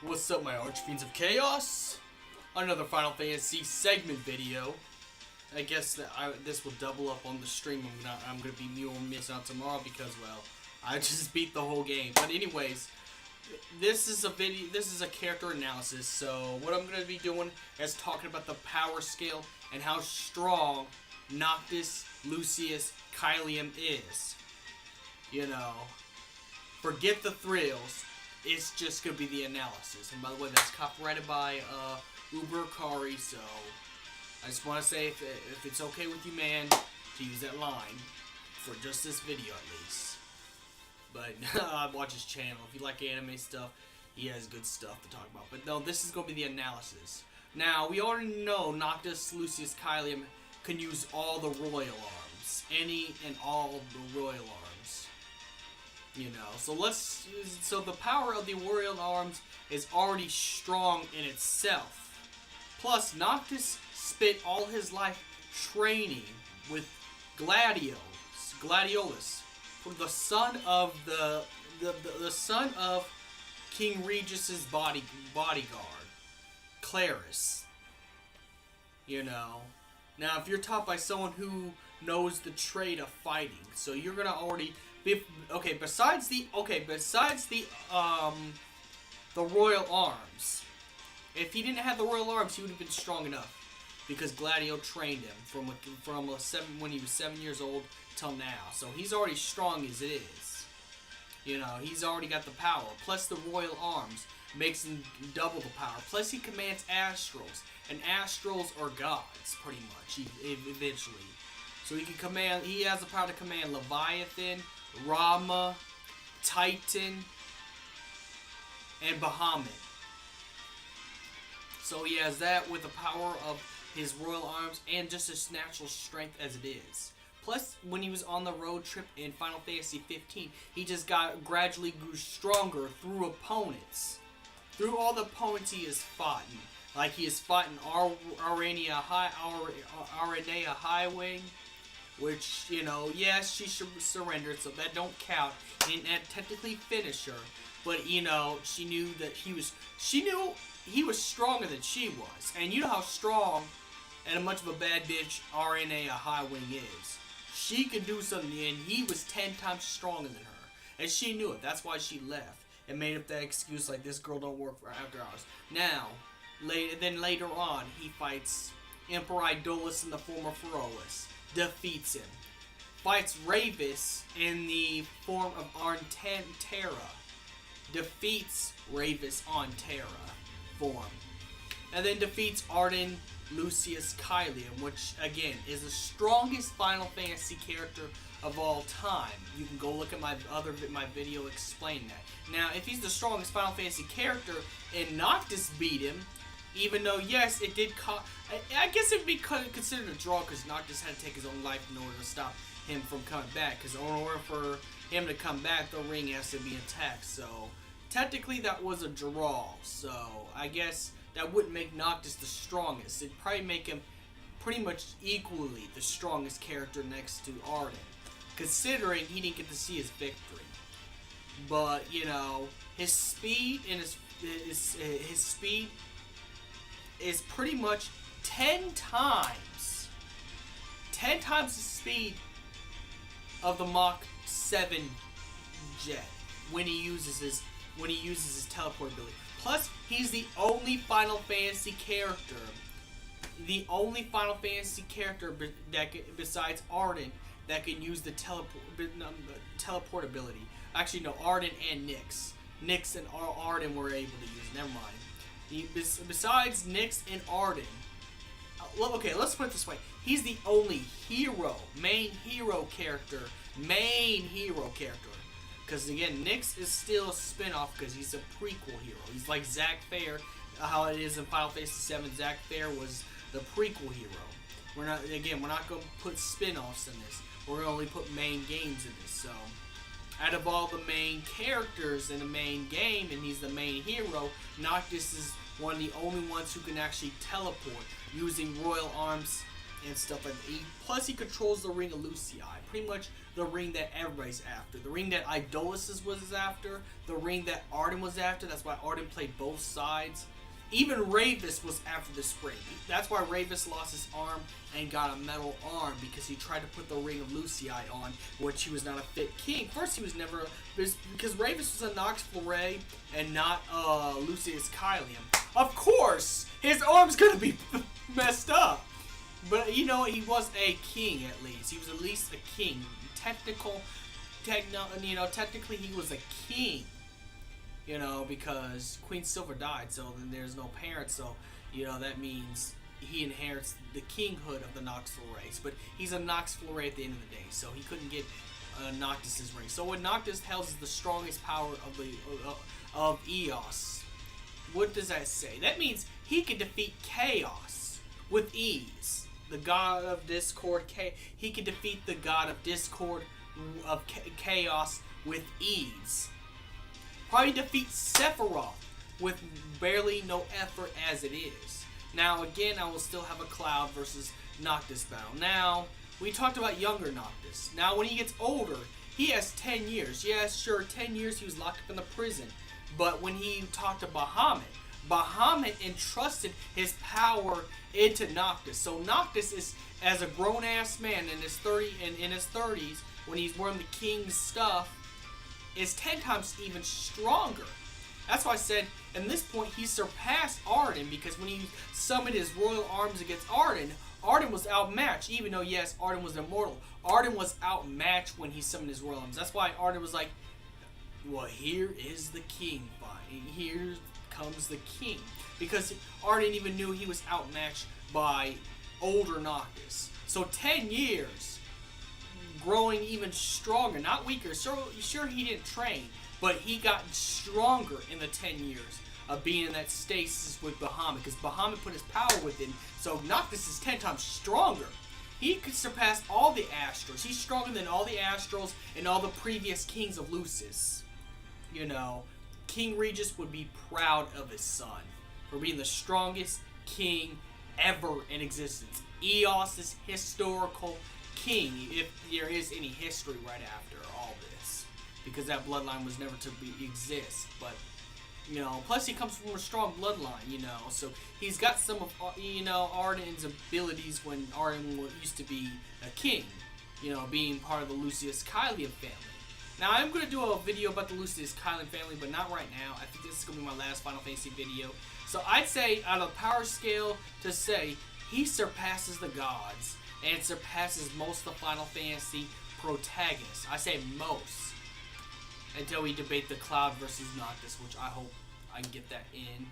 What's up, my Archfiends of Chaos? Another Final Fantasy segment video. I guess that this will double up on the stream. I'm gonna be missing out tomorrow because, well, I just beat the whole game. But anyways, this is a video. This is a character analysis. So what I'm gonna be doing is talking about the power scale and how strong Noctis, Lucis, Cealum is. You know, forget the thrills. It's just gonna be the analysis. And by the way, that's copyrighted by Uber Kari, so I just want to say if it's okay with you, man, to use that line for just this video at least. But watch his channel. If you like anime stuff, he has good stuff to talk about. But no, this is gonna be the analysis. Now, we already know Noctis, Lucis, Cealum can use all the royal arms. Any and all the royal arms. You know, so the power of the royal arms is already strong in itself. Plus, Noctis spent all his life training with Gladiolus, the son of the son of King Regus's bodyguard, Claris. You know, now if you're taught by someone who knows the trade of fighting, so you're gonna already be okay. Besides the royal arms. If he didn't have the royal arms, he would have been strong enough, because Gladio trained him from when he was 7 years old till now. So he's already strong as it is. You know, he's already got the power. Plus the royal arms makes him double the power. Plus he commands astrals, and astrals are gods, pretty much. Eventually, so he can command. He has the power to command Leviathan, Rama, Titan, and Bahamut. So he has that with the power of his royal arms and just his natural strength as it is. Plus, when he was on the road trip in Final Fantasy 15, he just gradually grew stronger through opponents. Through all the opponents he has fought. Like he has fought in Aranea Highwing, which, you know, yes, she surrendered, so that don't count. He didn't technically finish her, but, you know, she knew he was stronger than she was. And you know how strong and much of a bad bitch RNA Highwing is. She could do something, and he was 10 times stronger than her. And she knew it. That's why she left. And made up that excuse like, this girl don't work for after hours. Now, later on, he fights Emperor Idolus in the form of Ferolis. Defeats him. Fights Ravis in the form of Arntera. Defeats Ravis on Terra form. And then defeats Arden, Lucis, Cealum, which again is the strongest Final Fantasy character of all time. You can go look at my video explaining that. Now, if he's the strongest Final Fantasy character and Noctis beat him, even though yes, it did I guess it would be considered a draw because Noctis had to take his own life in order to stop him from coming back. Because in order for him to come back, the ring has to be intact. So technically, that was a draw. So I guess that wouldn't make Noctis the strongest. It'd probably make him pretty much equally the strongest character next to Arden, considering he didn't get to see his victory. But you know, his speed and his speed is pretty much 10 times the speed of the Mach 7 jet when he uses his teleport ability. Plus, he's the only Final Fantasy character, besides Arden that can use the teleport ability. Actually, no, Arden and Nyx. Nyx and Arden were able to use. Never mind. Besides Nyx and Arden, okay, let's put it this way. He's the only main hero character. Because again, Nyx is still a spin-off because he's a prequel hero. He's like Zack Fair, how it is in Final Fantasy VII. Zack Fair was the prequel hero. We're not going to put spin-offs in this. We're going to only put main games in this. So, out of all the main characters in the main game, and he's the main hero, Noctis is one of the only ones who can actually teleport using royal arms and stuff like that. Plus, he controls the ring of Lucii, pretty much the ring that everybody's after, the ring that Idolus was after, the ring that Arden was after. That's why Arden played both sides. Even Ravis was after this ring. That's why Ravis lost his arm and got a metal arm, because he tried to put the ring of Lucii on, which he was not a fit king. First, he was never, because Ravis was a Nox Fleury and not Lucis Cealum. Of course, his arm's gonna be messed up. But you know, he was a king at least. He was at least a king. Technically he was a king. You know, because Queen Silver died, so then there's no parents, so, you know, that means he inherits the kinghood of the Nox Fleury. But he's a Nox Fleury at the end of the day, so he couldn't get Noctis' ring. So what Noctis tells is the strongest power of the of Eos. What does that say? That means he can defeat Chaos with ease. The god of discord, he can defeat the god of discord, of chaos with ease. Probably defeat Sephiroth with barely no effort as it is. Now again, I will still have a Cloud versus Noctis battle. Now, we talked about younger Noctis. Now when he gets older, he has 10 years. Yeah, sure, 10 years he was locked up in the prison. But when he talked to Bahamut, Bahamut entrusted his power into Noctis. So Noctis is, as a grown-ass man in his 30s, when he's wearing the king's stuff, is 10 times even stronger. That's why I said, at this point, he surpassed Arden, because when he summoned his royal arms against Arden, Arden was outmatched, even though, yes, Arden was immortal. Arden was outmatched when he summoned his royal arms. That's why Arden was like, well, here is the king, here comes the king. Because Arden even knew he was outmatched by older Noctis. So 10 years, growing even stronger, not weaker. Sure, he didn't train, but he got stronger in the 10 years of being in that stasis with Bahamut, because Bahamut put his power within. So Noctis is 10 times stronger. He could surpass all the Astrals. He's stronger than all the Astrals and all the previous kings of Lucis. You know, King Regis would be proud of his son for being the strongest king ever in existence. Eos is historical king, if there is any history right after all this, because that bloodline was never to exist. But you know, plus he comes from a strong bloodline, you know, so he's got some of, you know, Arden's abilities when Arden used to be a king, you know, being part of the Lucis Cealum family. Now I'm going to do a video about the Lucis Cealum family, but not right now. I think this is going to be my last Final Fantasy video. So I'd say, on a power scale, to say he surpasses the gods and surpasses most of the Final Fantasy protagonists. I say most. Until we debate the Cloud versus Noctis, which I hope I can get that in.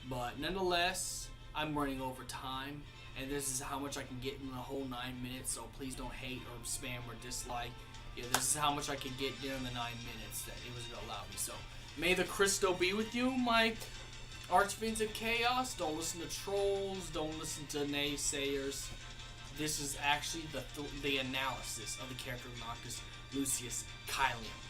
But nonetheless, I'm running over time, and this is how much I can get in the whole 9 minutes, so please don't hate or spam or dislike. Yeah, this is how much I could get during the 9 minutes that it was going to allow me. So, may the crystal be with you, my archfiends of chaos. Don't listen to trolls, don't listen to naysayers. This is actually the analysis of the character of Noctis, Lucis Cealum.